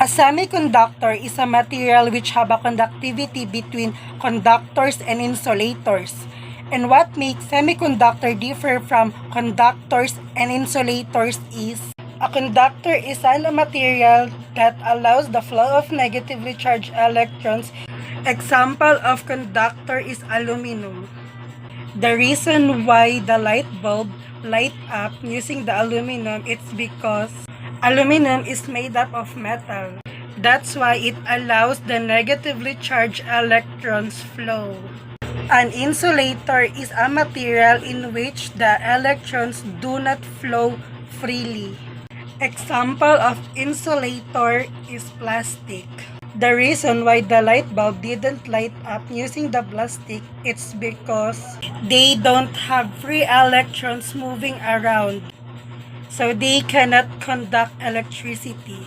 A semiconductor is a material which have a conductivity between conductors and insulators. And what makes semiconductor differ from conductors and insulators is a conductor is a material that allows the flow of negatively charged electrons. Example of conductor is aluminum. The reason why the light bulb light up using the aluminum, it's because aluminum is made up of metal. That's why it allows the negatively charged electrons flow. An insulator is a material in which the electrons do not flow freely. Example of insulator is plastic. The reason why the light bulb didn't light up using the plastic, it's because they don't have free electrons moving around, so they cannot conduct electricity.